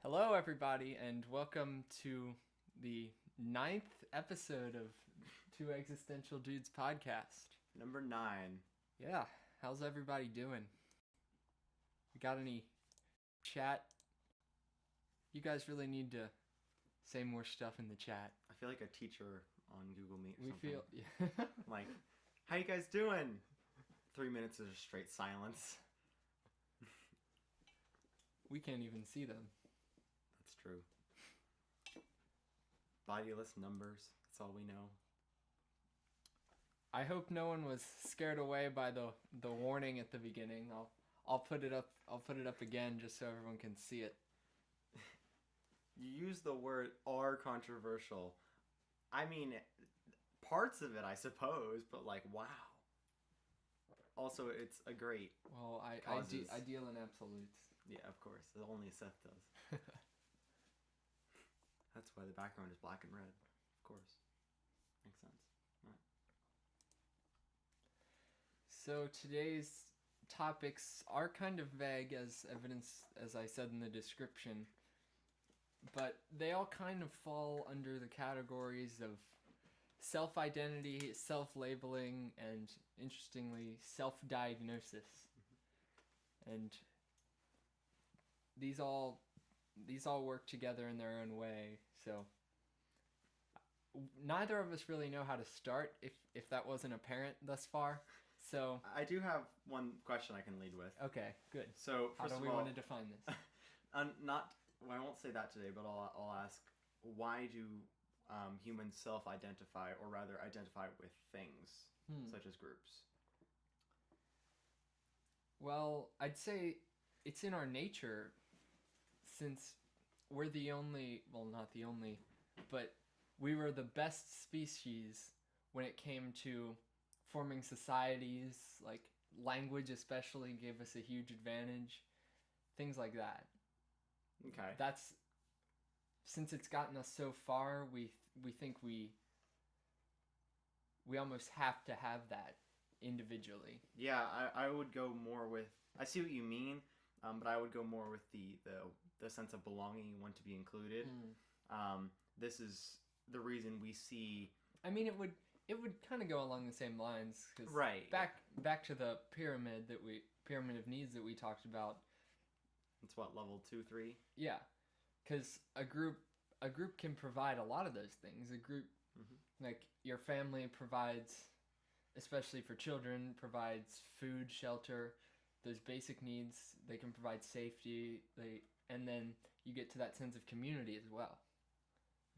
Hello, everybody, and welcome to the 9th episode of Two Existential Dudes podcast. Number 9. Yeah, how's everybody doing? You got any chat? You guys really need to say more stuff in the chat. I feel like a teacher on Google Meet or We something. feel, yeah. Like, how you guys doing? 3 minutes of just straight silence. We can't even see them. That's true. Bodiless numbers. That's all we know. I hope no one was scared away by the warning at the beginning. I'll put it up. I'll put it up again just so everyone can see it. You use the word "are controversial." I mean, parts of it, I suppose, but like, wow. Also, it's a great. Well, I deal in absolutes. Yeah, of course. Only Seth does. That's why the background is black and red. Of course. Makes sense. All right. So today's topics are kind of vague as evidence, as I said in the description, but they all kind of fall under the categories of self-identity, self-labeling, and interestingly, self-diagnosis. And these all work together in their own way, so neither of us really know how to start, if that wasn't apparent thus far. So I do have one question I can lead with. okay, good. So How first do of we all, want to define this? well, I won't say that today, but I'll ask, why do humans self-identify, or rather identify with things such as groups? Well, I'd say it's in our nature, since we're the only, well, not the only, but we were the best species when it came to forming societies. Like language especially gave us a huge advantage, things like that. Okay. That's, since it's gotten us so far, we think we almost have to have that individually. Yeah, I would go more with, I see what you mean, but I would go more with the sense of belonging. You want to be included. This is the reason we see. I mean, it would kind of go along the same lines, because Right. back to the pyramid of needs that we talked about. It's what, level 2, 3? Yeah, because a group can provide a lot of those things. A group, like your family provides, especially for children, provides food, shelter, those basic needs. They can provide safety. And then you get to that sense of community as well.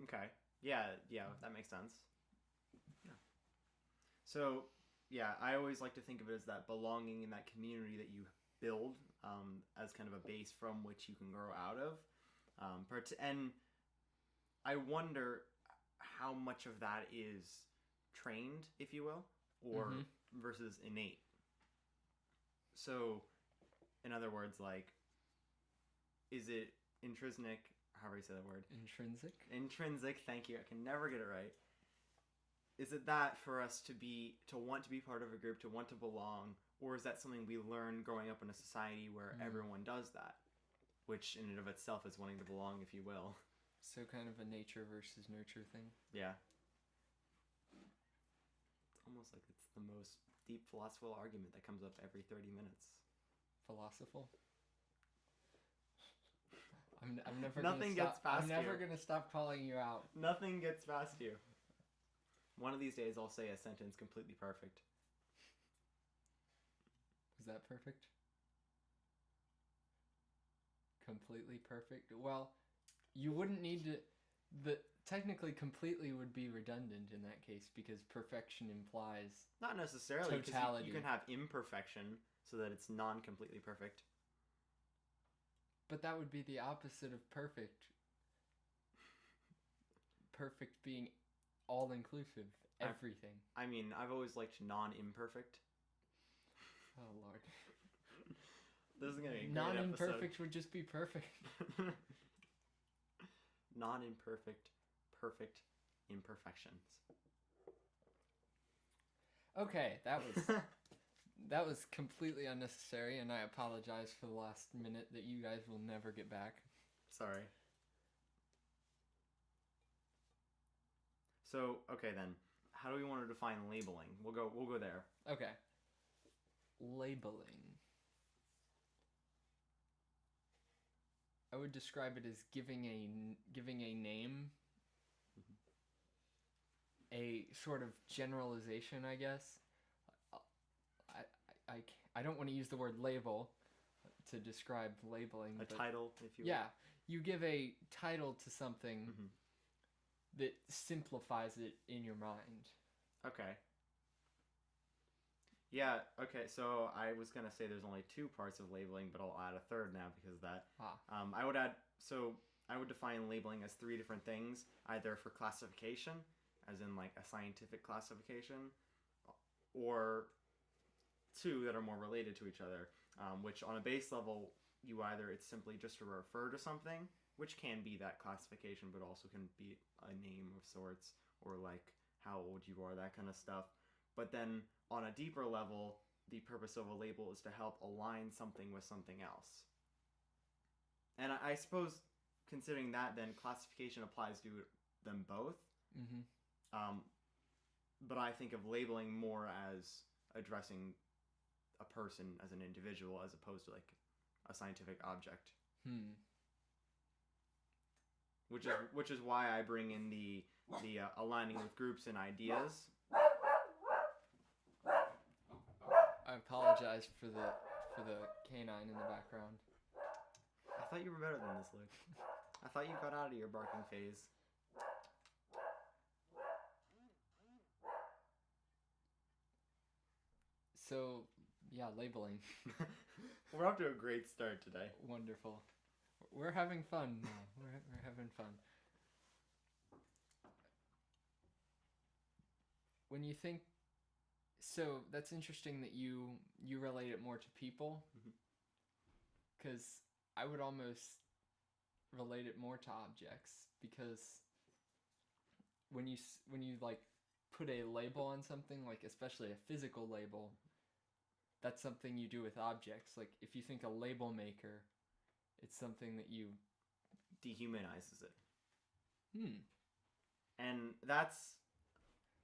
Okay. Yeah, that makes sense. Yeah. So, yeah, I always like to think of it as that belonging in that community that you build as kind of a base from which you can grow out of. And I wonder how much of that is trained, if you will, or versus innate. So, in other words, like, is it intrinsic? However you say that word. Intrinsic? Intrinsic, thank you. I can never get it right. Is it that for us to want to be part of a group, to want to belong, or is that something we learn growing up in a society where everyone does that? Which in and of itself is wanting to belong, if you will. So kind of a nature versus nurture thing. Yeah. It's almost like it's the most deep philosophical argument that comes up every 30 minutes. Philosophical? I'm never Nothing gonna gets stop, past I'm never you. gonna stop calling you out. Nothing gets past you. One of these days I'll say a sentence completely perfect. Was that perfect? Completely perfect? Well, you wouldn't need to... Technically, completely would be redundant in that case, because perfection implies... Not necessarily, because totality. you can have imperfection so that it's non-completely perfect. But that would be the opposite of perfect. Perfect being all-inclusive. Everything. I mean, I've always liked non-imperfect. Oh, Lord. This is going to be a great Non-imperfect episode. would just be perfect. Non-imperfect, perfect imperfections. Okay, that was completely unnecessary, and I apologize for the last minute that you guys will never get back. Sorry. So, okay then. How do we want to define labeling? We'll go there. Okay. Labeling. I would describe it as giving a name, a sort of generalization, I guess. I don't want to use the word label to describe labeling. A title, if you will. Yeah, you give a title to something Mhm. that simplifies it in your mind. Okay. Yeah, okay, so I was going to say there's only two parts of labeling, but I'll add a third now because of that. I would define labeling as three different things, either for classification, as in like a scientific classification, or two that are more related to each other, which on a base level, it's simply just to refer to something, which can be that classification, but also can be a name of sorts, or like how old you are, that kind of stuff. But then on a deeper level, the purpose of a label is to help align something with something else. And I suppose, considering that, then classification applies to them both. Mm-hmm. But I think of labeling more as addressing a person as an individual as opposed to like a scientific object. Which is why I bring in the aligning with groups and ideas. I apologize for the canine in the background. I thought you were better than this, Luke. I thought you got out of your barking phase. So, yeah, labeling. We're off to a great start today. Wonderful. We're having fun now. We're having fun. When you think, so that's interesting that you relate it more to people, because I would almost relate it more to objects, because when you like put a label on something, like especially a physical label, that's something you do with objects. Like if you think a label maker, it's something that you dehumanizes it. And that's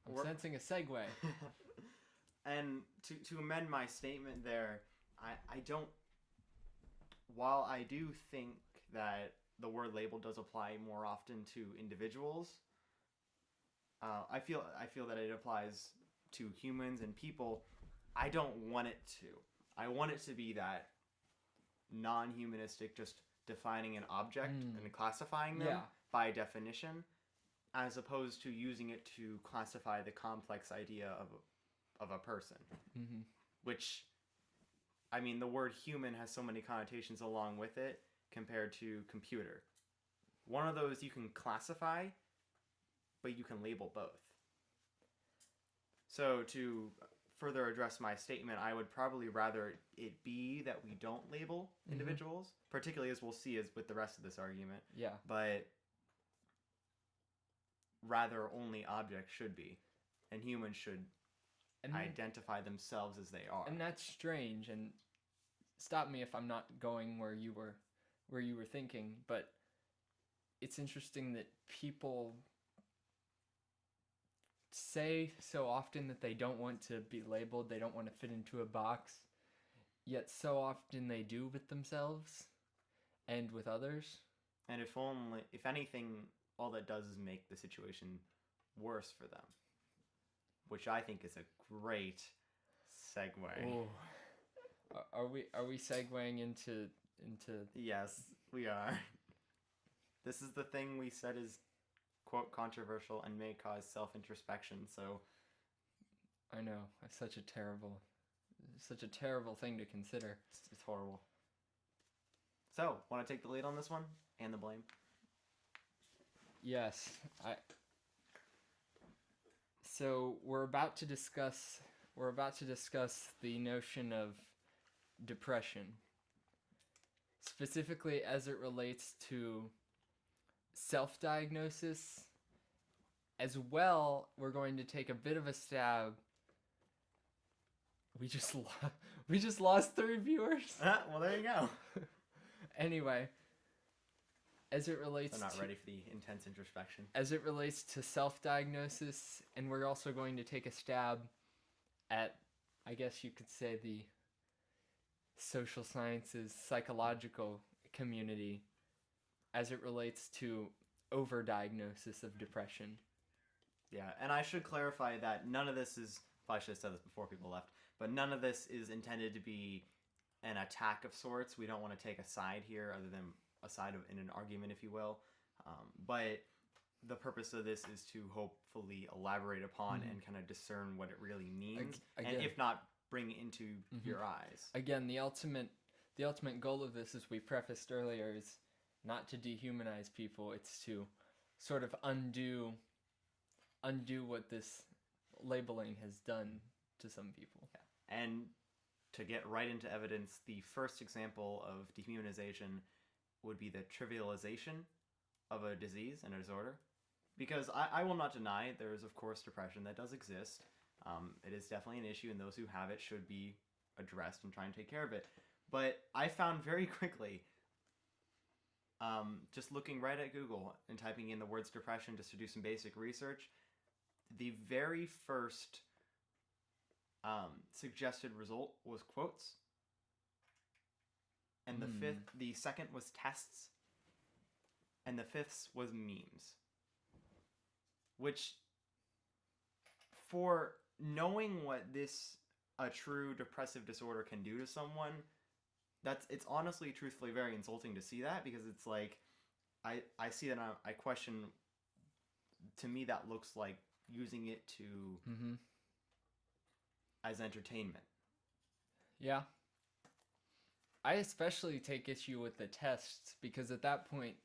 I'm sensing a segue. And to amend my statement there, I don't, while I do think that the word label does apply more often to individuals, I feel that it applies to humans and people. I don't want it to. I want it to be that non-humanistic, just defining an object and classifying them by definition, as opposed to using it to classify the complex idea of a person. Which, I mean, the word human has so many connotations along with it compared to computer. One of those you can classify, but you can label both. So to further address my statement, I would probably rather it be that we don't label individuals, particularly as we'll see as with the rest of this argument. Yeah. But rather only objects should be, and humans should identify themselves as they are. And that's strange, and stop me if I'm not going where you were thinking, but it's interesting that people say so often that they don't want to be labeled, they don't want to fit into a box, yet so often they do with themselves and with others. And if anything, all that does is make the situation worse for them, which I think is a great segue. Ooh. Are we segueing into? Yes, we are. This is the thing we said is, quote, controversial and may cause self-introspection, so... I know. It's such a terrible thing to consider. It's horrible. So, want to take the lead on this one? And the blame? Yes. So, we're about to discuss the notion of depression. Specifically as it relates to self-diagnosis. As well, we're going to take a bit of a stab. We just lost 3 viewers. Well, there you go. Anyway, as it relates They're not to, ready for the intense introspection. as it relates to self-diagnosis, and we're also going to take a stab at, I guess you could say, the social sciences psychological community as it relates to overdiagnosis of depression. Yeah, and I should clarify that none of this is, probably should have said this before people left, but none of this is intended to be an attack of sorts. We don't want to take a side here other than a side of, in an argument, if you will. But the purpose of this is to hopefully elaborate upon and kind of discern what it really means, Again, and if not, bring it into your eyes. Again, the ultimate goal of this, as we prefaced earlier, is not to dehumanize people. It's to sort of undo what this labeling has done to some people. Yeah. And to get right into evidence, the first example of dehumanization would be the trivialization of a disease and a disorder. Because I will not deny there is, of course, depression that does exist. It is definitely an issue, and those who have it should be addressed and try and take care of it. But I found very quickly, just looking right at Google and typing in the words depression just to do some basic research, the very first suggested result was quotes, and the second was tests, and the fifth was memes. Which, for knowing what a true depressive disorder can do to someone, it's honestly, truthfully, very insulting to see that, because it's like, I see that and I question, to me that looks like using it to, as entertainment. Yeah. I especially take issue with the tests, because at that point,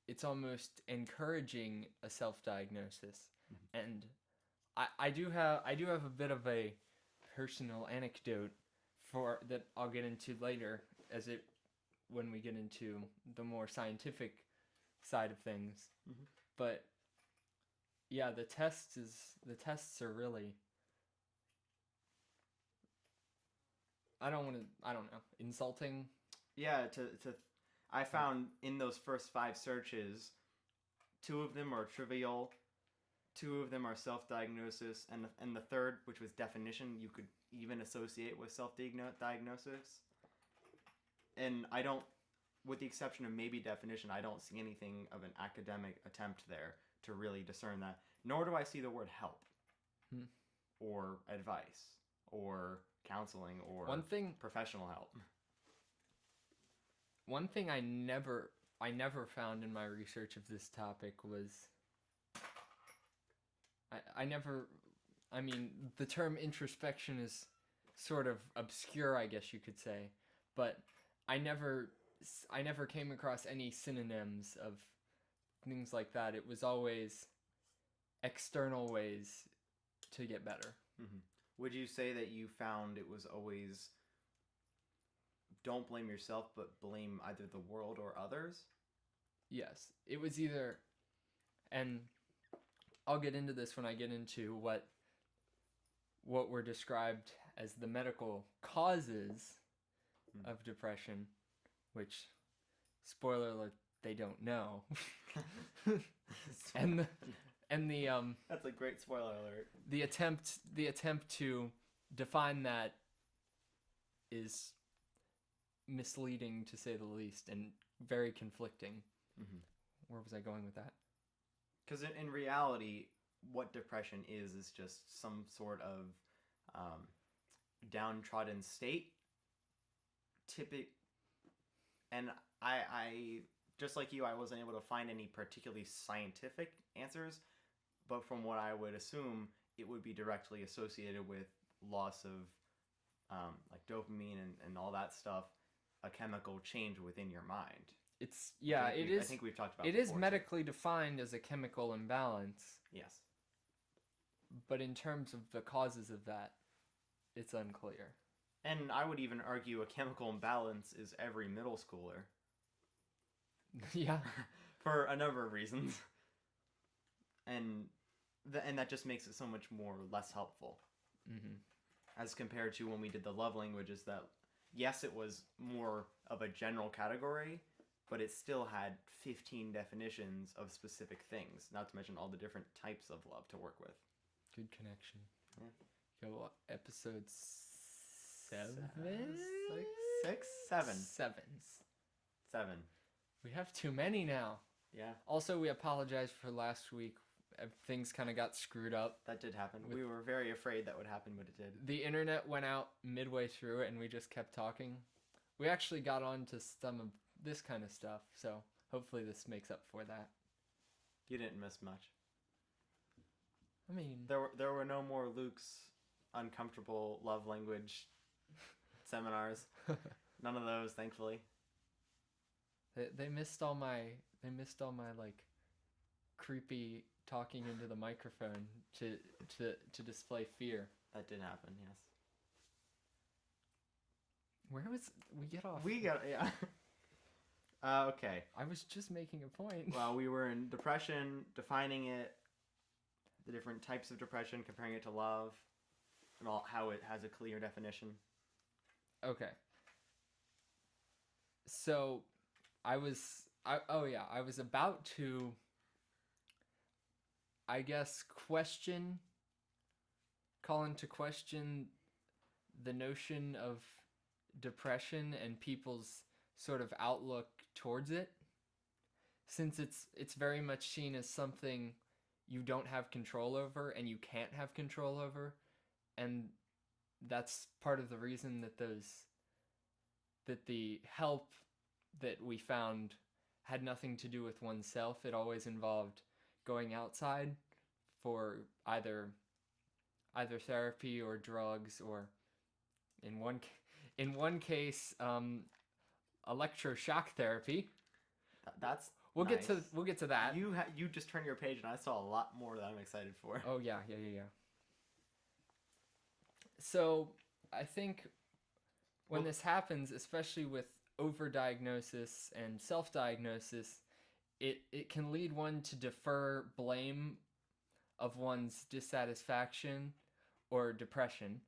it's almost encouraging a self-diagnosis. And I do have a bit of a personal anecdote for that I'll get into later when we get into the more scientific side of things. But yeah, the tests are really, I don't know, insulting. Yeah, I found in those first 5 searches, 2 of them are trivial, 2 of them are self-diagnosis, and the third, which was definition, you could even associate with self-diagnosis. And I don't, with the exception of maybe definition, I don't see anything of an academic attempt there to really discern that. Nor do I see the word help, or advice, or counseling, or professional help. One thing I never found in my research of this topic was, I mean, the term introspection is sort of obscure, I guess you could say, but I never came across any synonyms of things like that. It was always external ways to get better. Would you say that you found it was always don't blame yourself, but blame either the world or others? Yes, it was either, and I'll get into this when I get into what were described as the medical causes of depression, which, spoiler alert, they don't know. and the That's a great spoiler alert. The attempt to define that is misleading, to say the least, and very conflicting. Where was I going with that? Because in reality, what depression is just some sort of downtrodden state. And I just like you, I wasn't able to find any particularly scientific answers, but from what I would assume, it would be directly associated with loss of like dopamine and all that stuff, a chemical change within your mind. It's, yeah, I think we've talked about it. It is medically defined as a chemical imbalance. Yes. But in terms of the causes of that, it's unclear. And I would even argue a chemical imbalance is every middle schooler. Yeah. For a number of reasons. And that just makes it so much more less helpful. As compared to when we did the love languages, that, yes, it was more of a general category, but it still had 15 definitions of specific things, not to mention all the different types of love to work with. Good connection. Yeah. Go episode 7? Seven. We have too many now. Yeah. Also, we apologize for last week. Things kind of got screwed up. That did happen. We were very afraid that would happen, but it did. The internet went out midway through it, and we just kept talking. We actually got on to some of this kind of stuff, so hopefully this makes up for that. You didn't miss much. I mean... There were no more Luke's uncomfortable love language seminars. None of those, thankfully. They missed all my like creepy talking into the microphone to display fear. That did happen, yes. Where was we get off? Yeah. Okay. I was just making a point. Well, we were in depression, defining it, the different types of depression, comparing it to love, and all how it has a clear definition. Okay. So, I was about to, I guess, call into question the notion of depression and people's sort of outlook towards it, since it's very much seen as something you don't have control over and you can't have control over, and that's part of the reason that the help that we found had nothing to do with oneself. It always involved going outside for either therapy or drugs, or in one case electroshock therapy. That's we'll nice. we'll get to that. You just turned your page and I saw a lot more that I'm excited for. Oh yeah. So I think when this happens, especially with overdiagnosis and self-diagnosis, it can lead one to defer blame of one's dissatisfaction or depression,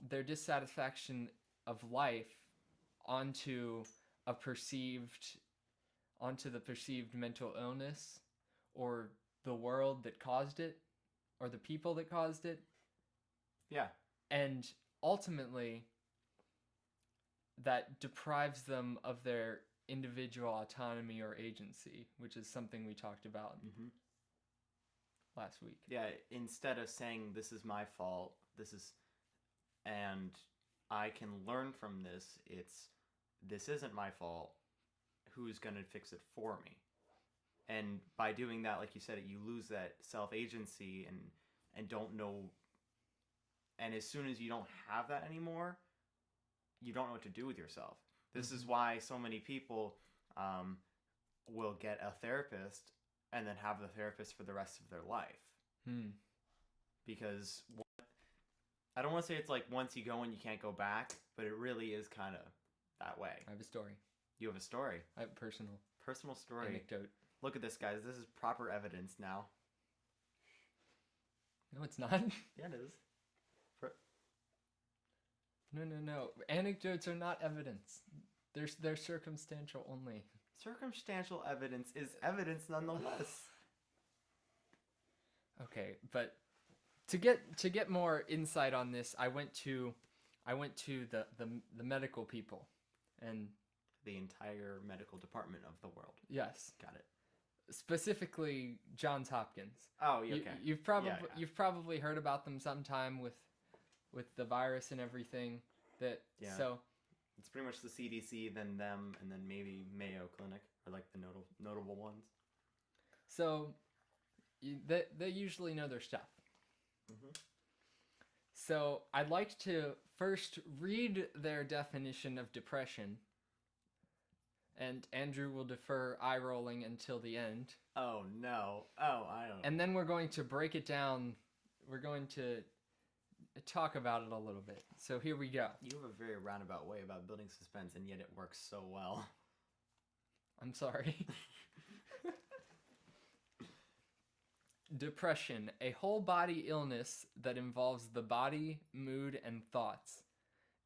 their dissatisfaction of life, onto the perceived mental illness, or the world that caused it, or the people that caused it. Yeah. And ultimately, that deprives them of their individual autonomy or agency, which is something we talked about last week. Yeah, instead of saying this is my fault, and I can learn from this, this isn't my fault, who's going to fix it for me? And by doing that, like you said, you lose that self-agency and don't know, and as soon as you don't have that anymore, you don't know what to do with yourself. This is why so many people will get a therapist and then have the therapist for the rest of their life. Because I don't want to say it's like once you go and you can't go back, but it really is kind of that way. I have a story. You have a story. I have a personal story. Anecdote. Look at this, guys. This is proper evidence now. No, it's not. Yeah, it is. No. Anecdotes are not evidence. They're circumstantial only. Circumstantial evidence is evidence nonetheless. Okay, but to get more insight on this, I went to the medical people, and the entire medical department of the world. Yes, got it. Specifically, Johns Hopkins. Oh, yeah, okay. You've probably heard about them sometime with the virus and everything. So it's pretty much the CDC, then them, and then maybe Mayo Clinic are like the notable ones. So they usually know their stuff. So I'd like to first read their definition of depression, and Andrew will defer eye-rolling until the end. Oh, no. Oh, I don't know. And then we're going to break it down. We're going to talk about it a little bit. So here we go. You have a very roundabout way about building suspense, and yet it works so well. I'm sorry. Depression, a whole body illness that involves the body, mood, and thoughts.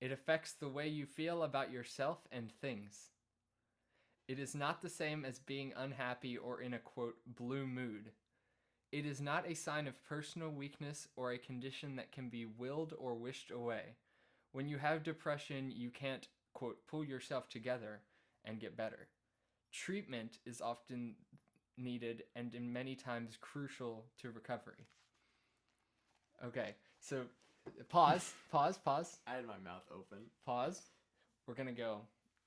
It affects the way you feel about yourself and things. It is not the same as being unhappy or in a, quote, blue mood. It is not a sign of personal weakness or a condition that can be willed or wished away. When you have depression, you can't, quote, pull yourself together and get better. Treatment is often needed and in many times crucial to recovery. Okay, so pause. I had my mouth open. Pause. We're gonna go.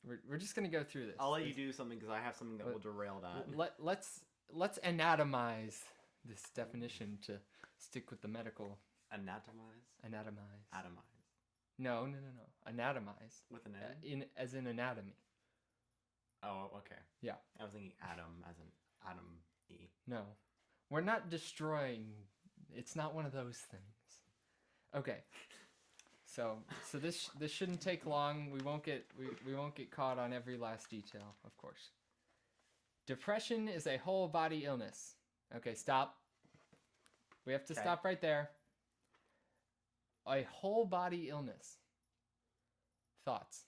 We're just gonna go through this. I'll let you do something because I have something that will derail that. Let's anatomize this definition to stick with the medical. Anatomize? Atomize. No. Anatomize. With an N? As in anatomy. Oh, okay. Yeah. I was thinking atom as in atom-y. No. We're not destroying. It's not one of those things. Okay. So this shouldn't take long. We won't get caught on every last detail, of course. Depression is a whole body illness. Okay, stop. We have to stop right there. A whole body illness. Thoughts?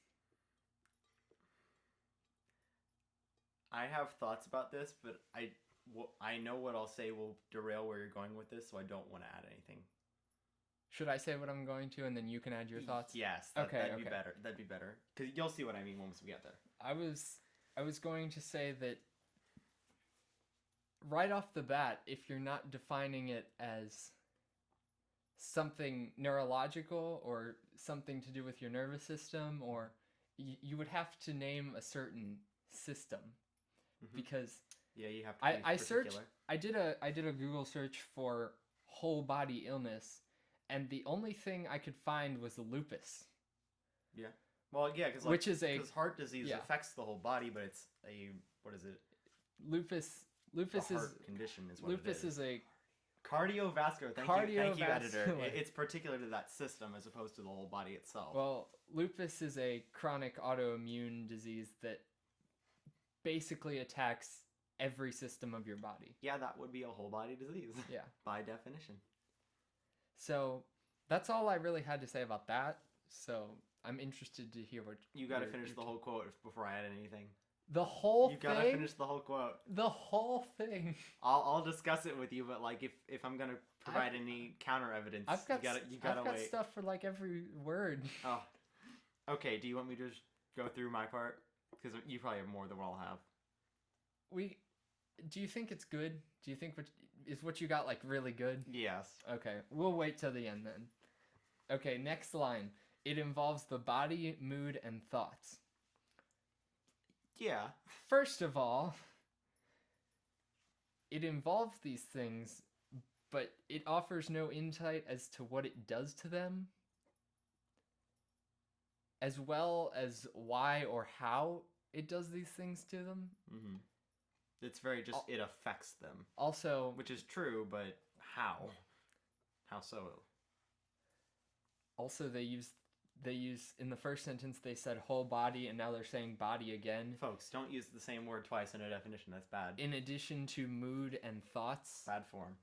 I have thoughts about this, but I know what I'll say will derail where you're going with this, so I don't want to add anything. Should I say what I'm going to, and then you can add your thoughts? Yes. That'd be better. That'd be better. Because you'll see what I mean once we get there. I was going to say that right off the bat, if you're not defining it as something neurological or something to do with your nervous system, or you would have to name a certain system, because yeah, you have to be I particular. searched. I did a Google search for whole body illness, and the only thing I could find was lupus. Yeah. Well, yeah, because heart disease affects the whole body, but it's what is it? Lupus is heart condition is what lupus it is. is a cardiovascular. Thank you, editor. It's particular to that system as opposed to the whole body itself. Well, lupus is a chronic autoimmune disease that basically attacks every system of your body. Yeah, that would be a whole body disease. Yeah. By definition. So that's all I really had to say about that. So I'm interested to hear what you got to finish the whole quote before I add anything. The whole thing. You gotta finish the whole quote. The whole thing. I'll discuss it with you, but like if I'm gonna provide any counter evidence, I've got wait. Stuff for like every word. Oh, okay. Do you want me to just go through my part? Because you probably have more than what I'll have. Do you think it's good? Do you think what you got like really good? Yes. Okay, we'll wait till the end then. Okay, next line. It involves the body, mood, and thoughts. Yeah. First of all, it involves these things, but it offers no insight as to what it does to them, as well as why or how it does these things to them. Mm-hmm. It's very just, it affects them. Also... Which is true, but how? How so? Also, they use in the first sentence they said whole body, and now they're saying body again. Folks, don't use the same word twice in a definition. That's bad. In addition to mood and thoughts. Bad form.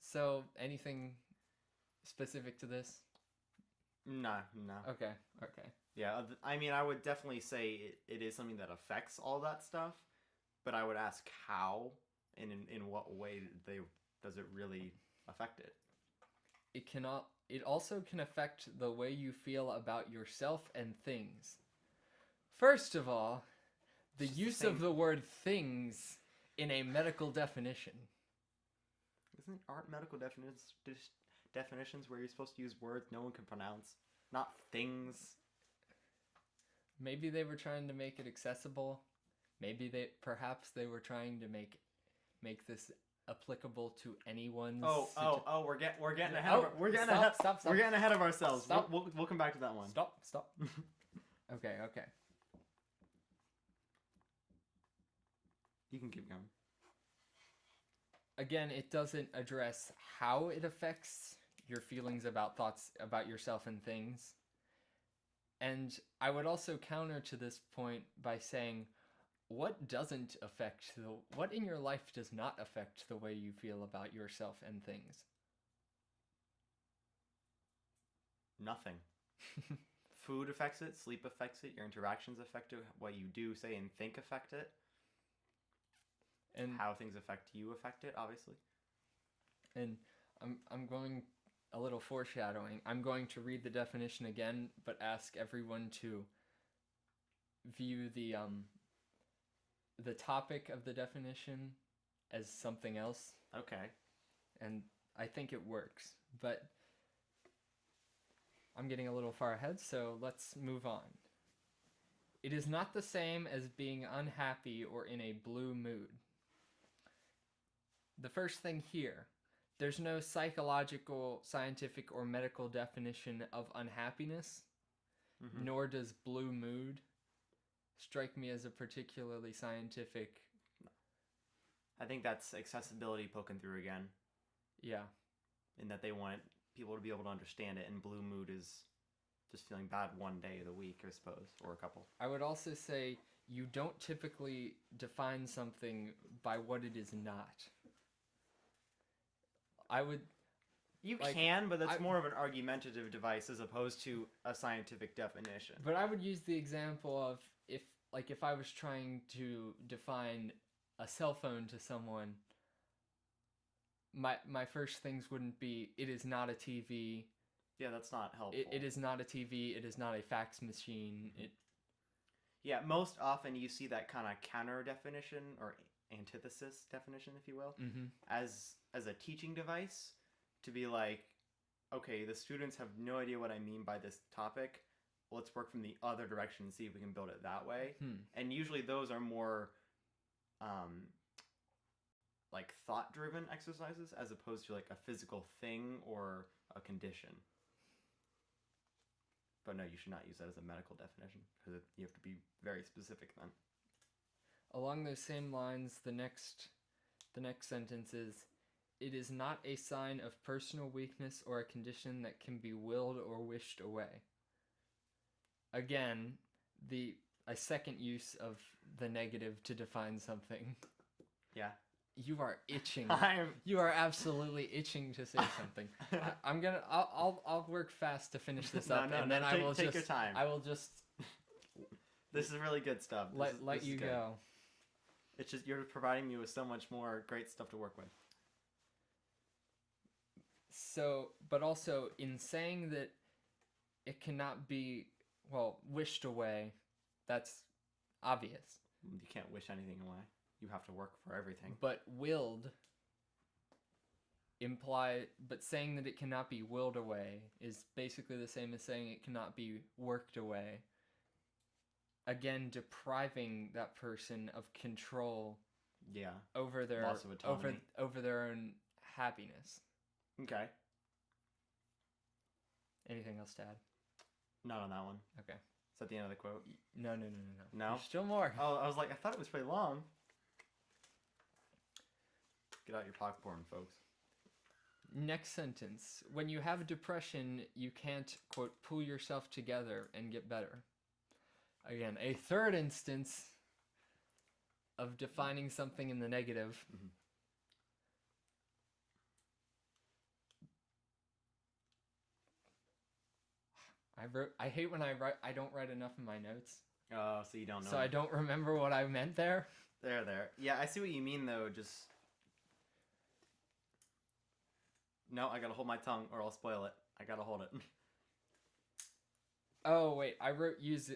So, anything specific to this? No. Okay. Yeah, I mean, I would definitely say it is something that affects all that stuff, but I would ask how and in what way does it really affect it? It also can affect the way you feel about yourself and things. First of all, the use of the word things in a medical definition. Aren't medical definitions where you're supposed to use words no one can pronounce? Not things. Maybe they were trying to make it accessible. Perhaps they were trying to make this applicable to anyone's. We're getting ahead. We're getting ahead of ourselves. Stop. We'll come back to that one. Stop. Okay. You can keep going. Again, it doesn't address how it affects your feelings about thoughts about yourself and things. And I would also counter to this point by saying, what in your life does not affect the way you feel about yourself and things? Nothing. Food affects it, sleep affects it, your interactions affect it, what you do, say, and think affect it. And how things affect you affect it, obviously. And I'm going a little foreshadowing. I'm going to read the definition again, but ask everyone to view the topic of the definition as something else. Okay. And I think it works, but I'm getting a little far ahead, so let's move on. It is not the same as being unhappy or in a blue mood. The first thing here, there's no psychological, scientific, or medical definition of unhappiness, nor does blue mood strike me as a particularly scientific... I think that's accessibility poking through again. Yeah. In that they want people to be able to understand it, and blue mood is just feeling bad one day of the week, I suppose, or a couple. I would also say you don't typically define something by what it is not. You can, but that's more of an argumentative device as opposed to a scientific definition. But I would use the example of if I was trying to define a cell phone to someone, my first things wouldn't be, it is not a TV. Yeah, that's not helpful. It is not a TV. It is not a fax machine. Yeah, most often you see that kind of counter definition or antithesis definition, if you will, as a teaching device to be like, okay, the students have no idea what I mean by this topic. Let's work from the other direction and see if we can build it that way. And usually those are more like thought-driven exercises as opposed to like a physical thing or a condition. But no, you should not use that as a medical definition because you have to be very specific then. Along those same lines, the next sentence is, it is not a sign of personal weakness or a condition that can be willed or wished away. Again, a second use of the negative to define something. Yeah. You are itching. You are absolutely itching to say something. I'll work fast to finish this up, and then I will take your time. I will just. This is really good stuff. Let you go. It's just you're providing me with so much more great stuff to work with. So, but also in saying that it cannot be, wished away, that's obvious. You can't wish anything away. You have to work for everything. But willed but saying that it cannot be willed away is basically the same as saying it cannot be worked away. Again, depriving that person of control. Yeah. Over their loss of autonomy. over their own happiness. Okay. Anything else to add? Not on that one. Okay. Is that the end of the quote? No. No? There's still more. Oh, I was like, I thought it was pretty long. Get out your popcorn, folks. Next sentence. When you have depression, you can't, quote, pull yourself together and get better. Again, a third instance of defining something in the negative. I hate when I don't write enough in my notes. Oh, so you don't know. So I don't remember what I meant there. There. Yeah, I see what you mean, though. Just... No, I gotta hold my tongue or I'll spoil it. I gotta hold it. Oh, wait. I wrote use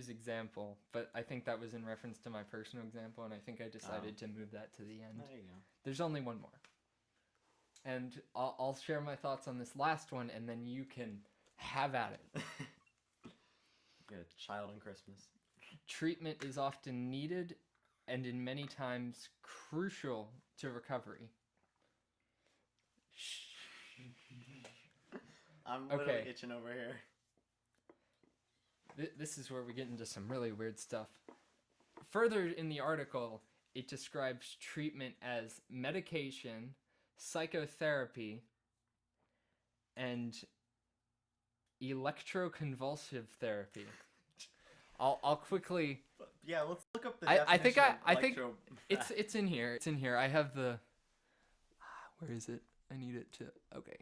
example, but I think that was in reference to my personal example, and I think I decided to move that to the end. There you go. There's only one more. And I'll share my thoughts on this last one, and then you can have at it. You're a child on Christmas. Treatment is often needed and in many times crucial to recovery. I'm literally itching over here. This is where we get into some really weird stuff. Further in the article, it describes treatment as medication, psychotherapy, and electroconvulsive therapy. I'll quickly. Yeah, let's look up the definition. I think it's in here. It's in here. I have the. Where is it? I need it to. Okay.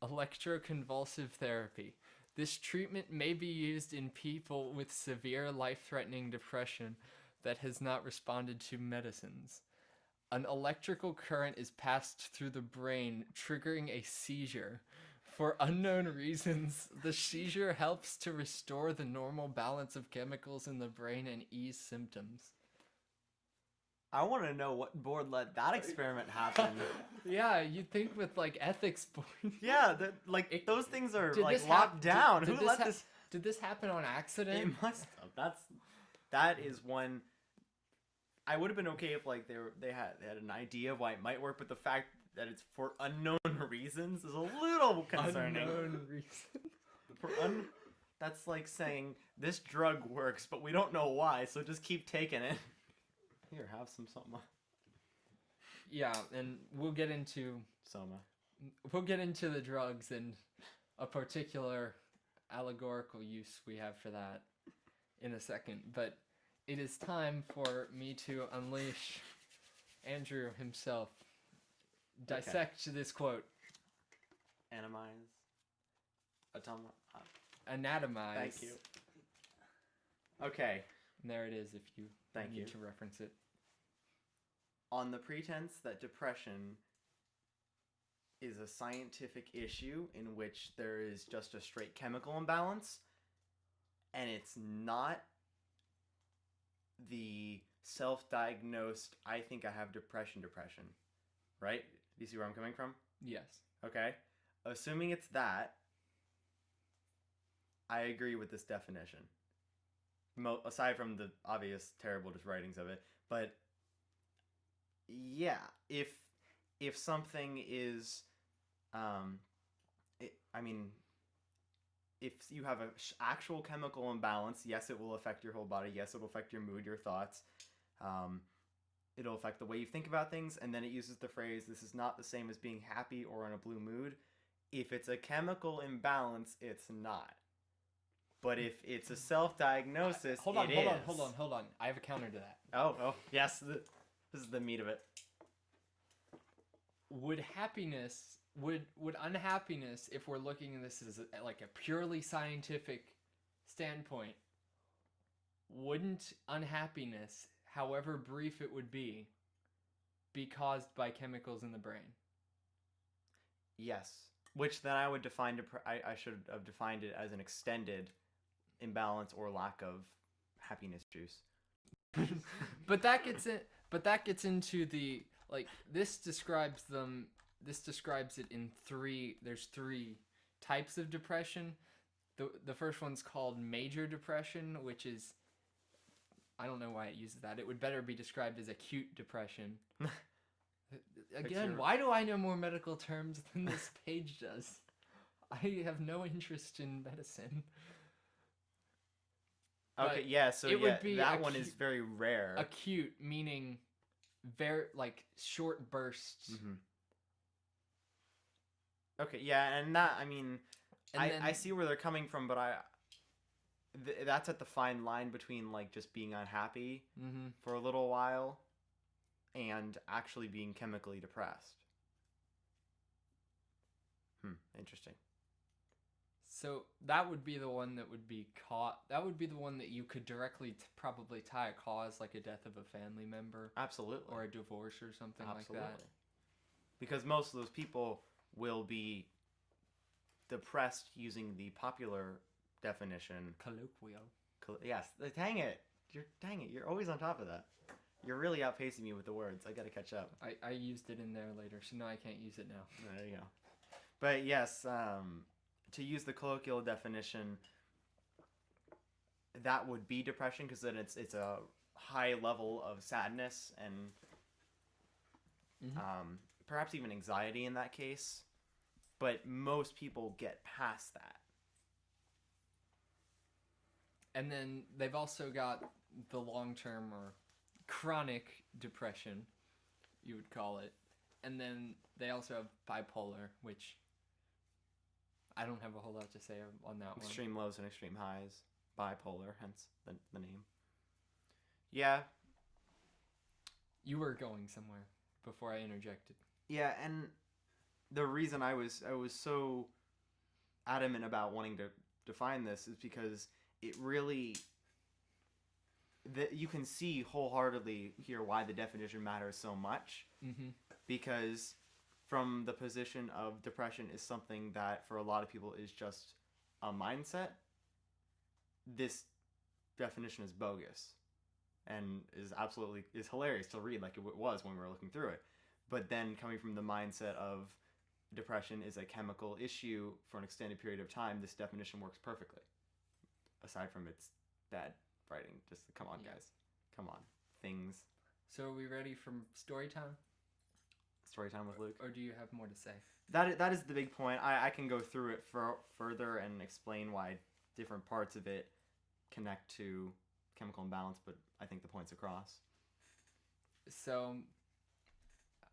Electroconvulsive therapy. This treatment may be used in people with severe life-threatening depression that has not responded to medicines. An electrical current is passed through the brain, triggering a seizure. For unknown reasons, the seizure helps to restore the normal balance of chemicals in the brain and ease symptoms. I want to know what board let that experiment happen. Yeah, you'd think with like ethics points. Yeah, those things are Did like this locked down. Did Who this let this? Did this happen on accident? It must have. That is one. I would have been okay if like they had an idea of why it might work, but the fact that it's for unknown reasons is a little concerning. Unknown reason. That's like saying this drug works, but we don't know why, so just keep taking it. Here, have some soma. Yeah, and we'll get into the drugs and a particular allegorical use we have for that in a second, but it is time for me to unleash Andrew himself. Dissect this quote. Anatomize. Anatomize. Thank you. Okay. And there it is if you Thank need you. to reference it. On the pretense that depression is a scientific issue in which there is just a straight chemical imbalance, and it's not the self-diagnosed, I think I have depression, right? Do you see where I'm coming from? Yes. Okay. Assuming it's that, I agree with this definition. Aside from the obvious terrible just writings of it, but yeah, if something is, if you have an actual chemical imbalance, yes, it will affect your whole body. Yes, it will affect your mood, your thoughts. It'll affect the way you think about things. And then it uses the phrase, this is not the same as being happy or in a blue mood. If it's a chemical imbalance, it's not. But if it's a self-diagnosis, hold on. is. Hold on. I have a counter to that. Oh, yes. This is the meat of it. Would unhappiness, if we're looking at this as like a purely scientific standpoint, wouldn't unhappiness, however brief it would be caused by chemicals in the brain? Yes. Which then I would define, I should have defined it as an extended imbalance or lack of happiness juice. But that gets into the, like, this describes it in there's three types of depression. The first one's called major depression, which is, I don't know why it uses that. It would better be described as acute depression. Again, why do I know more medical terms than this page does? I have no interest in medicine. Okay, yeah, so that one is very rare. Acute, meaning very, like, short bursts. Mm-hmm. Okay, yeah, and that, I mean, I see where they're coming from, but that's at the fine line between, like, just being unhappy for a little while and actually being chemically depressed. Interesting. So that would be the one that would be caught. That would be the one that you could directly probably tie a cause, like a death of a family member. Absolutely. Or a divorce or something like that. Because most of those people will be depressed using the popular definition. Colloquial. Yes. Dang it. You're always on top of that. You're really outpacing me with the words. I gotta catch up. I used it in there later, so now I can't use it now. There you go. But yes, to use the colloquial definition, that would be depression, because then it's a high level of sadness and perhaps even anxiety in that case. But most people get past that. And then they've also got the long-term or chronic depression, you would call it. And then they also have bipolar, which I don't have a whole lot to say on that one. Extreme lows and extreme highs. Bipolar, hence the name. Yeah. You were going somewhere before I interjected. Yeah, and the reason I was so adamant about wanting to define this is because it really that you can see wholeheartedly here why the definition matters so much. Mm-hmm. Because from the position of depression is something that for a lot of people is just a mindset, this definition is bogus and is hilarious to read like it was when we were looking through it. But then coming from the mindset of depression is a chemical issue for an extended period of time, this definition works perfectly. Aside from its bad writing. Just come on, guys. Come on. Things. So are we ready for story time? Story time with Luke? Or do you have more to say? That is the big point. I can go through it further and explain why different parts of it connect to chemical imbalance, but I think the point's across. So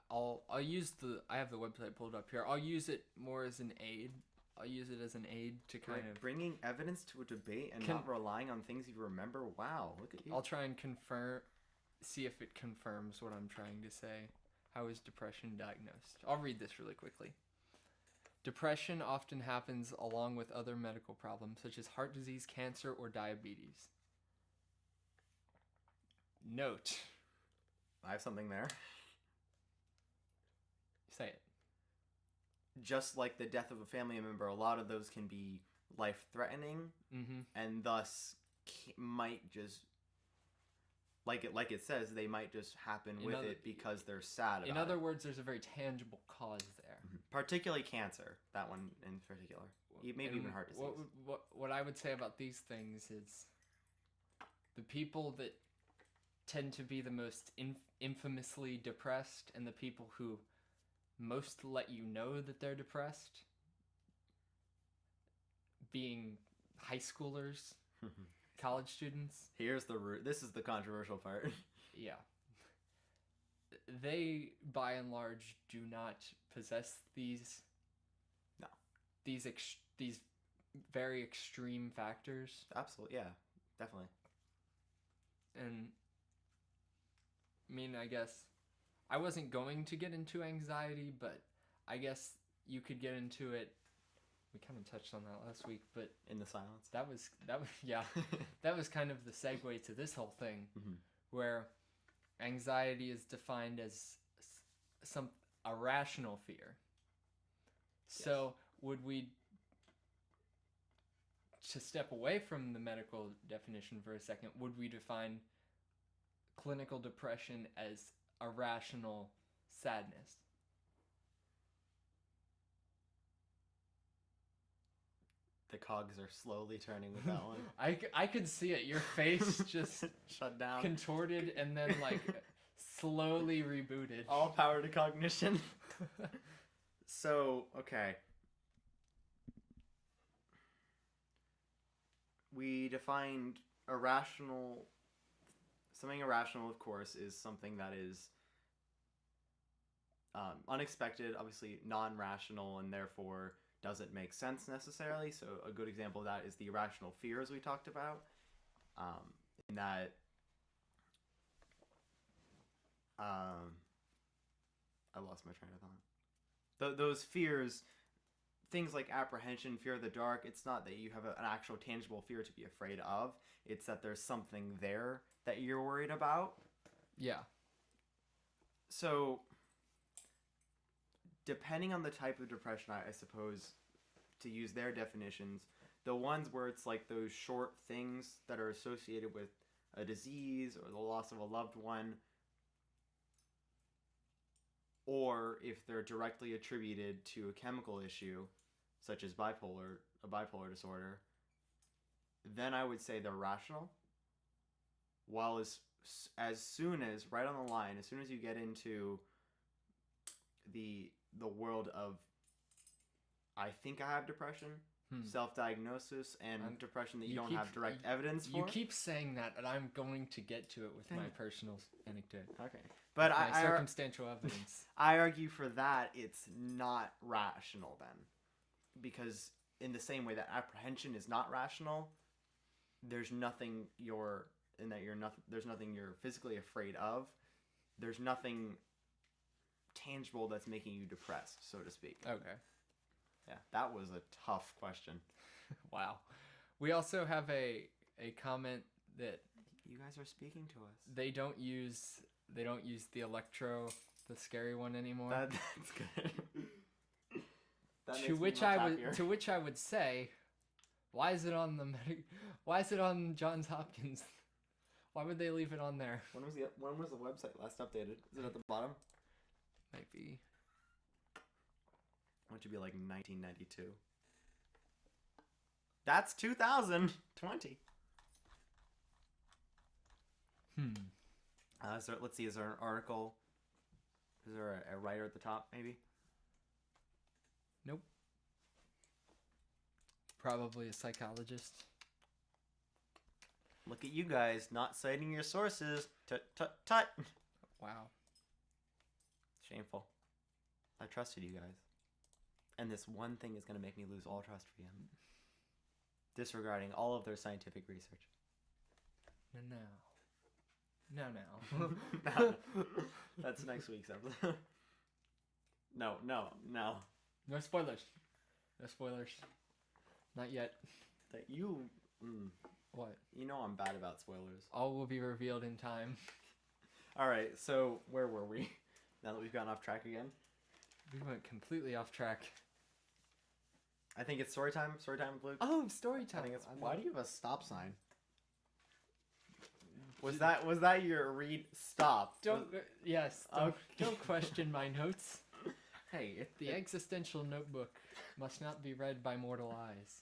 I'll use I have the website pulled up here. I'll use it more as an aid. I'll use it as an aid to kind of bringing evidence to a debate and not relying on things you remember. Wow, look at you. I'll try and see if it confirms what I'm trying to say. How is depression diagnosed? I'll read this really quickly. Depression often happens along with other medical problems such as heart disease, cancer, or diabetes. Note. I have something there. Say it. Just like the death of a family member, a lot of those can be life-threatening, and thus might just, like it says, they might just happen with it because they're sad about it. In other words, there's a very tangible cause there. Particularly cancer, that one in particular. Maybe even heart disease. What I would say about these things is the people that tend to be the most infamously depressed and the people who most let you know that they're depressed, being high schoolers, college students. Here's the root. This is the controversial part. Yeah. They, by and large, do not possess these very extreme factors. Absolutely, yeah, definitely. And I mean, I guess I wasn't going to get into anxiety, but I guess you could get into it. We kind of touched on that last week, but in the silence. That was yeah. That was kind of the segue to this whole thing, where anxiety is defined as a rational fear. So would we, to step away from the medical definition for a second, would we define clinical depression as irrational sadness? The cogs are slowly turning with that one. I could see it. Your face just shut down, contorted, and then like slowly rebooted. All power to cognition. So, okay. We defined irrational. Something irrational, of course, is something that is unexpected, obviously non-rational, and therefore doesn't make sense necessarily. So a good example of that is the irrational fears we talked about. In that I lost my train of thought. Those fears, things like apprehension, fear of the dark, it's not that you have an actual tangible fear to be afraid of. It's that there's something there that you're worried about. Yeah. So, depending on the type of depression, I suppose, to use their definitions, the ones where it's like those short things that are associated with a disease or the loss of a loved one, or if they're directly attributed to a chemical issue, such as a bipolar disorder, then I would say they're rational. While as soon as, right on the line, as soon as you get into the world of, I think I have depression, self-diagnosis, and depression that you don't have direct evidence for. You keep saying that, and I'm going to get to it with my personal anecdote. Okay. But my circumstantial evidence. I argue for that it's not rational then. Because in the same way that apprehension is not rational, there's nothing you're physically afraid of. There's nothing tangible that's making you depressed, so to speak? Okay. Yeah, that was a tough question. Wow. We also have a comment that You guys are speaking to us. they don't use the electro, the scary one anymore. That's good. That makes to me which much I happier. would to which I would say, why is it on why is it on Johns Hopkins? Why would they leave it on there? When was the website last updated? Is it at the bottom? Might be. It should be like 1992. That's 2020. Let's see. Is there an article? Is there a writer at the top? Maybe. Nope. Probably a psychologist. Look at you guys not citing your sources. Tut tut tut. Wow. Shameful. I trusted you guys. And this one thing is going to make me lose all trust for you. Disregarding all of their scientific research. No. That's next week's episode. No. No spoilers. No spoilers. Not yet. That you... What? You know I'm bad about spoilers. All will be revealed in time. Alright, so where were we? Now that we've gotten off track again? We went completely off track. I think it's story time. Story time with Luke. Oh, story time. I think it's... Why do you have a stop sign? Was that your read? Stop. Don't question my notes. Hey, The existential notebook must not be read by mortal eyes.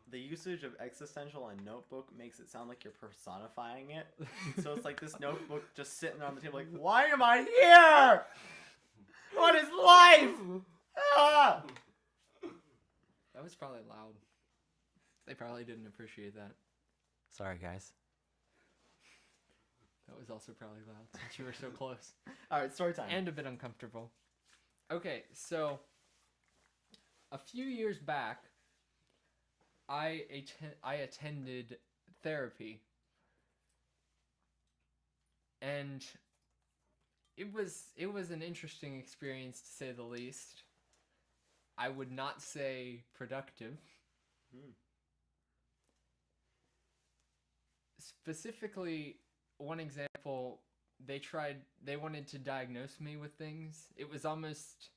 the usage of existential and notebook makes it sound like you're personifying it. So it's like this notebook just sitting on the table like, why am I here? What is life? Ah! That was probably loud. They probably didn't appreciate that. Sorry, guys. That was also probably loud since you were so close. All right, story time. And a bit uncomfortable. Okay, so a few years back, I attended therapy, and it was an interesting experience to say the least. I would not say productive. Specifically, one example, they wanted to diagnose me with things. It was almost,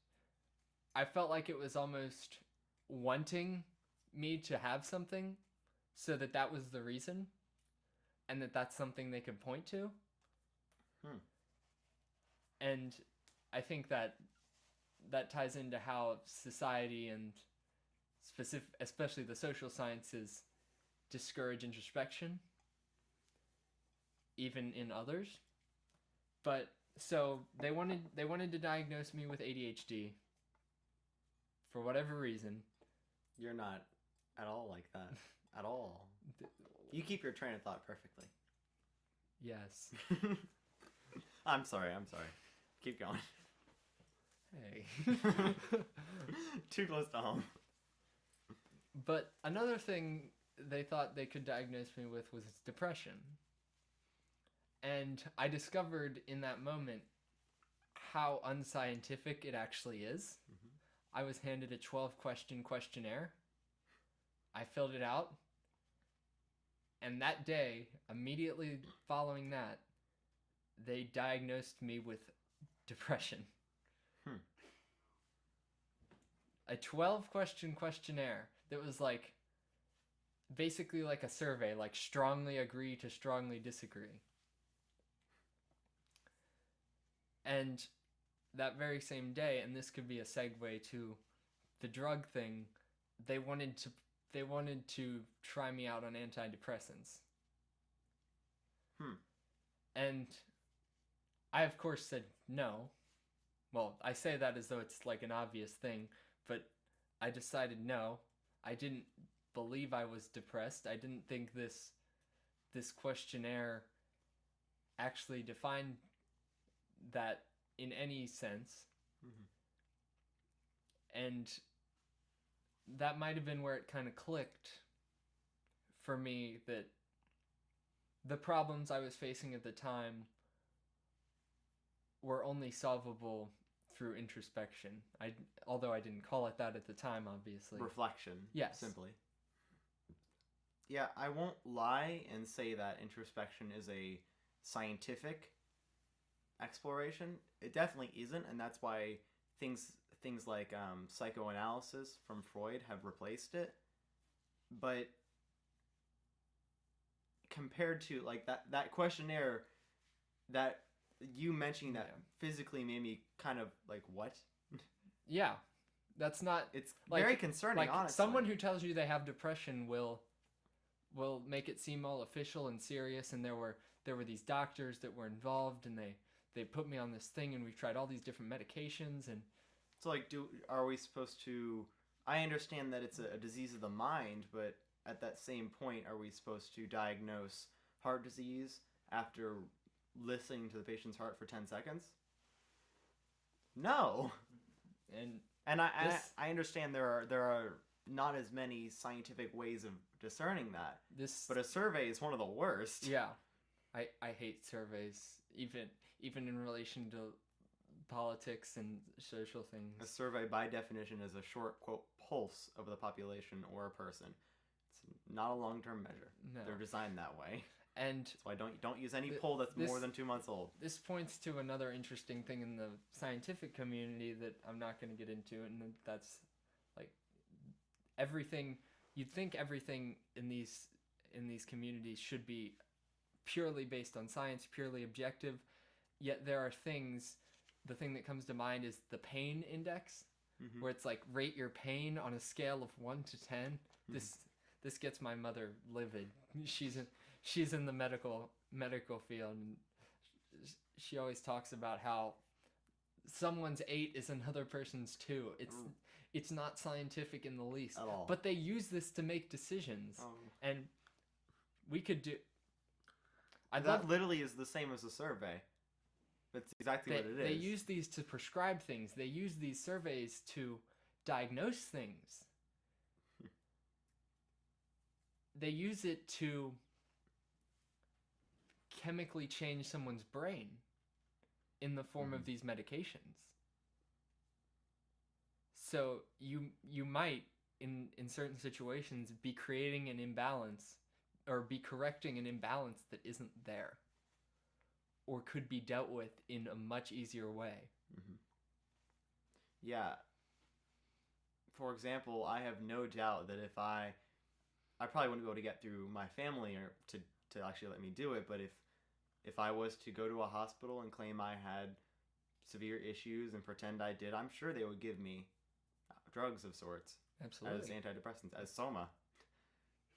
I felt like it was almost wanting me to have something so that was the reason and that's something they could point to. And I think that ties into how society and especially the social sciences discourage introspection, even in others. But so they wanted to diagnose me with ADHD for whatever reason. You're not at all like that. At all. You keep your train of thought perfectly. Yes. I'm sorry. Keep going. Hey. Too close to home. But another thing they thought they could diagnose me with was depression. And I discovered in that moment how unscientific it actually is. I was handed a 12-question questionnaire. I filled it out. And that day, immediately following that, they diagnosed me with depression. A 12-question questionnaire that was like, basically like a survey, like strongly agree to strongly disagree. And that very same day, and this could be a segue to the drug thing, they wanted to try me out on antidepressants. And I of course said no. Well, I say that as though it's like an obvious thing, but I decided no. I didn't believe I was depressed. I didn't think this questionnaire actually defined that in any sense. And that might have been where it kind of clicked for me, that the problems I was facing at the time were only solvable through introspection. Although I didn't call it that at the time, obviously. Reflection. Yes. Simply. Yeah, I won't lie and say that introspection is a scientific exploration. It definitely isn't, and that's why things like psychoanalysis from Freud have replaced it. But compared to like that questionnaire that you mentioning that physically made me kind of like, what? Yeah, that's not. It's like, very concerning. Like honestly, someone who tells you they have depression will make it seem all official and serious. And there were these doctors that were involved, and they put me on this thing, and we've tried all these different medications. And so like, are we supposed to? I understand that it's a disease of the mind, but at that same point, are we supposed to diagnose heart disease after listening to the patient's heart for 10 seconds? No. And I understand there are not as many scientific ways of discerning that. But a survey is one of the worst. Yeah. I hate surveys, even in relation to politics and social things. A survey, by definition, is a short, quote, pulse of the population or a person. It's not a long-term measure. No. They're designed that way. And that's why don't use any poll that's more than 2 months old. This points to another interesting thing in the scientific community that I'm not going to get into, and that's like everything. You'd think everything in these communities should be purely based on science, purely objective. Yet there are things. The thing that comes to mind is the pain index, where it's like rate your pain on a scale of 1 to 10. This gets my mother livid. She's in the medical field, and she always talks about how someone's 8 is another person's 2. It's not scientific in the least at all. But they use this to make decisions, and we could do. That literally is the same as a survey. That's exactly what it is. They use these to prescribe things. They use these surveys to diagnose things. They use it to chemically change someone's brain in the form of these medications. So you might, in certain situations, be creating an imbalance or be correcting an imbalance that isn't there or could be dealt with in a much easier way. Yeah. For example, I have no doubt that if I probably wouldn't be able to get through my family or to actually let me do it, but if I was to go to a hospital and claim I had severe issues and pretend I did, I'm sure they would give me drugs of sorts. Absolutely. As antidepressants, as soma.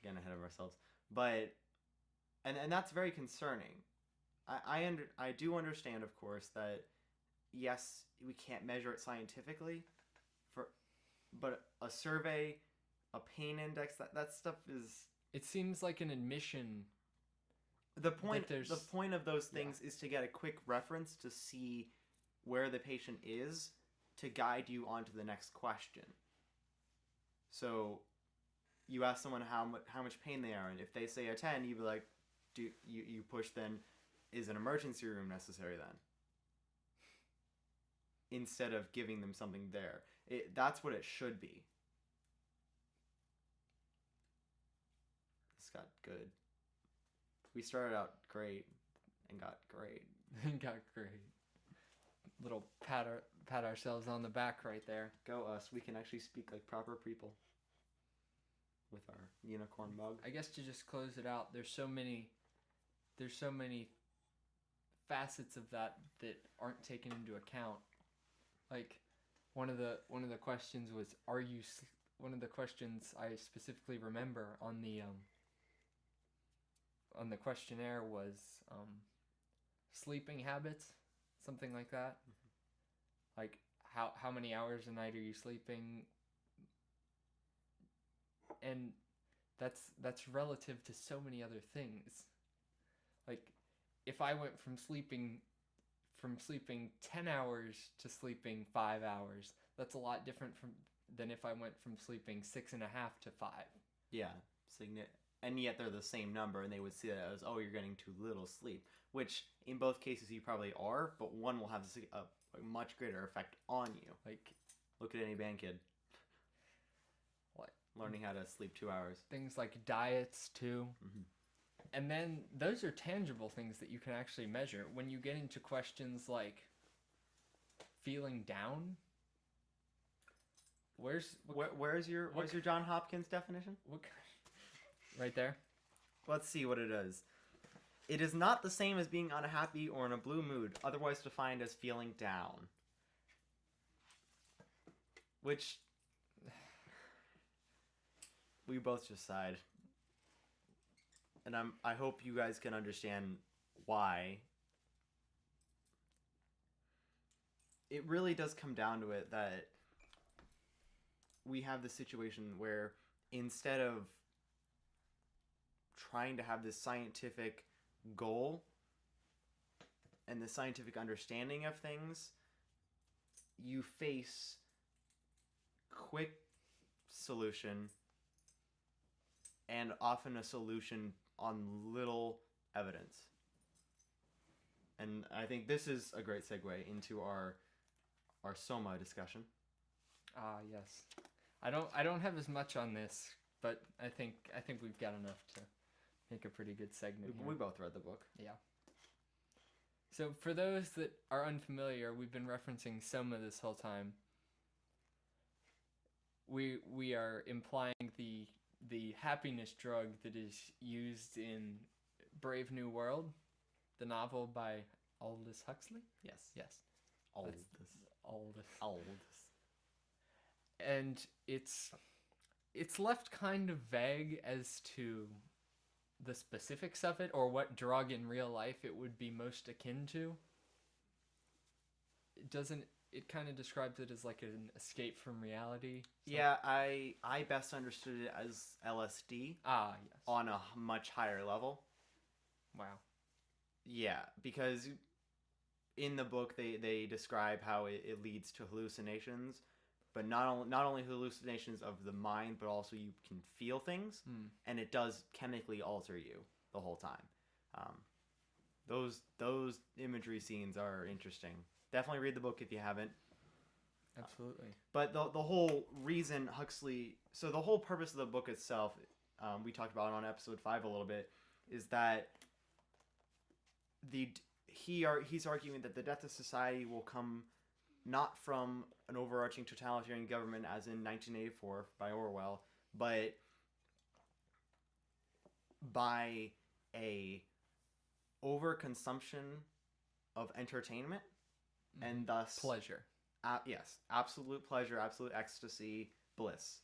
Again, ahead of ourselves. But and that's very concerning. I do understand, of course, that yes, we can't measure it scientifically, but a survey, a pain index, that stuff is. It seems like an admission. The point of those things is to get a quick reference to see where the patient is to guide you on to the next question. So you ask someone how much pain they are in. If they say a 10, you'd be like, you push then, is an emergency room necessary then? Instead of giving them something there. That's what it should be. This got good. We started out great and got great. Little pat ourselves on the back right there. Go us. We can actually speak like proper people with our unicorn mug. I guess to just close it out, there's so many facets of that aren't taken into account. Like one of the questions was, one of the questions I specifically remember on the questionnaire was sleeping habits, something like that. Like how many hours a night are you sleeping? And that's relative to so many other things. Like if I went from sleeping 10 hours to sleeping 5 hours, that's a lot different than if I went from sleeping 6.5 to 5. Yeah, and yet they're the same number, and they would see that as, oh, you're getting too little sleep, which in both cases you probably are, but one will have a much greater effect on you. Like, look at any band kid. What? Learning how to sleep 2 hours. Things like diets, too. Mm-hmm. And then those are tangible things that you can actually measure. When you get into questions like feeling down, where's your John Hopkins definition? Right there. Let's see what it is. It is not the same as being unhappy or in a blue mood, otherwise defined as feeling down. Which we both just sighed. And I hope you guys can understand why. It really does come down to it that we have this situation where instead of trying to have this scientific goal and the scientific understanding of things, you face quick solution and often a solution on little evidence. And I think this is a great segue into our soma discussion. Ah, yes. I don't have as much on this, but I think we've got enough to make a pretty good segment here. We both read the book. Yeah. So for those that are unfamiliar, we've been referencing soma this whole time. We are implying the happiness drug that is used in Brave New World, the novel by Aldous Huxley? Yes. Aldous. And it's left kind of vague as to the specifics of it or what drug in real life it would be most akin to. It kind of describes it as like an escape from reality. Yeah, I best understood it as LSD. Ah, yes. On a much higher level. Wow. Yeah, because in the book they describe how it leads to hallucinations, but not only hallucinations of the mind, but also you can feel things, and it does chemically alter you the whole time. Those imagery scenes are interesting. Definitely read the book if you haven't. Absolutely. But the whole reason Huxley... So the whole purpose of the book itself, we talked about it on episode 5 a little bit, is that he's arguing that the death of society will come not from an overarching totalitarian government as in 1984 by Orwell, but by a overconsumption of entertainment. And thus... pleasure. Yes. Absolute pleasure, absolute ecstasy, bliss.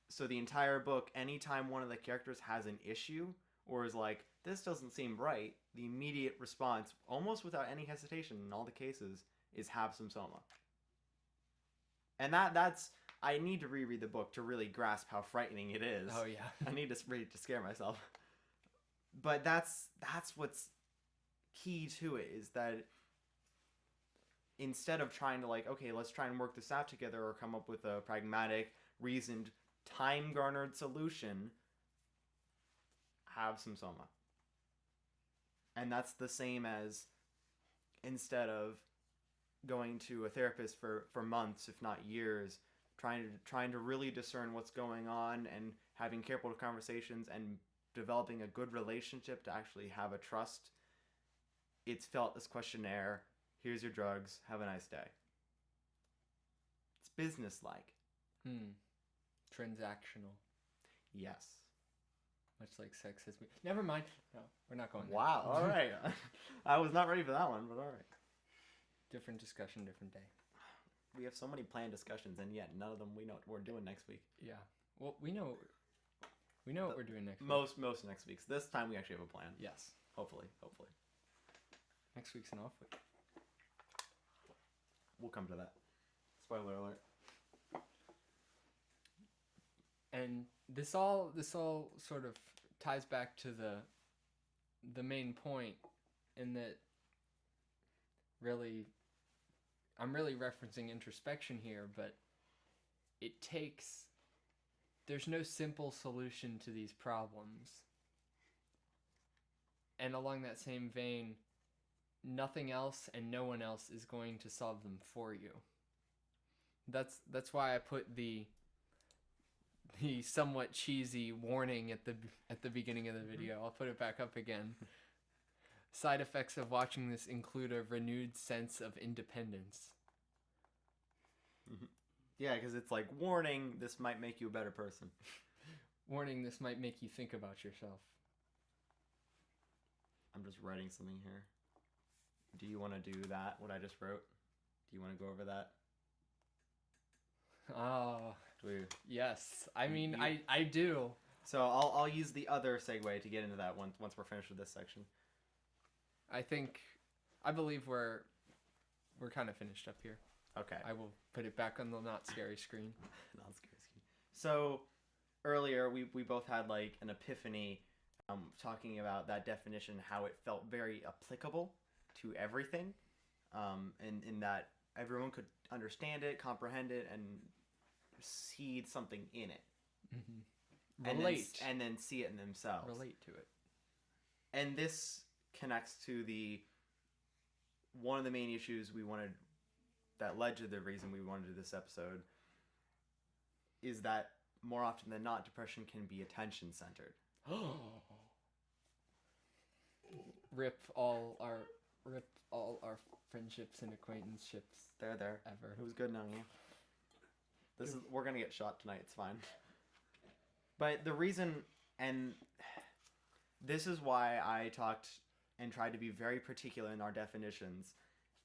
So the entire book, anytime one of the characters has an issue, or is like, this doesn't seem right, the immediate response, almost without any hesitation in all the cases, is have some soma. And that's... I need to reread the book to really grasp how frightening it is. Oh, yeah. I need to read it to scare myself. But that's what's key to it, is that... instead of trying to okay, let's try and work this out together or come up with a pragmatic, reasoned, time-garnered solution, have some soma. And that's the same as instead of going to a therapist for months, if not years, trying to really discern what's going on and having careful conversations and developing a good relationship to actually have a trust. It's felt this questionnaire. Here's your drugs. Have a nice day. It's business-like. Transactional. Yes. Much like sex has been... Never mind. No, we're not going there. Wow. All right. I was not ready for that one, but all right. Different discussion, different day. We have so many planned discussions, and yet none of them we know what we're doing next week. Yeah. Well, we know what we're doing next week. Most next weeks. This time we actually have a plan. Yes. Hopefully. Next week's an off week. We'll come to that. Spoiler alert. And this all sort of ties back to the main point, in that really, I'm really referencing introspection here, but it takes there's no simple solution to these problems. And along that same vein, nothing else and no one else is going to solve them for you. That's why I put the somewhat cheesy warning at the beginning of the video. I'll put it back up again. Side effects of watching this include a renewed sense of independence. Yeah, because it's like, warning, this might make you a better person. Warning, this might make you think about yourself. I'm just writing something here. Do you want to do that, what I just wrote? Do you want to go over that? Oh, Do we... yes. I mean, I do. So I'll use the other segue to get into that once we're finished with this section. I believe we're kind of finished up here. Okay. I will put it back on the not scary screen. Not scary. So earlier we both had like an epiphany talking about that definition, how it felt very applicable to everything, and in that everyone could understand it, comprehend it, and see something in it. Mm-hmm. Relate. And then see it in themselves. Relate to it. And this connects to one of the main issues that led to the reason we wanted to do this episode, is that more often than not, depression can be attention-centered. Rip all our friendships and acquaintanceships. There. Ever. It was good knowing you. We're gonna get shot tonight. It's fine. But the reason, and this is why I talked and tried to be very particular in our definitions,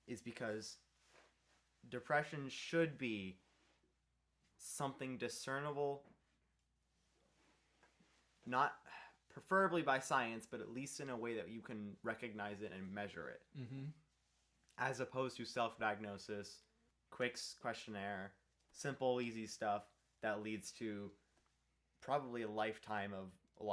is because depression should be something discernible, not preferably by science, but at least in a way that you can recognize it and measure it. Mm-hmm. As opposed to self-diagnosis, quick questionnaire, simple, easy stuff that leads to probably a lifetime of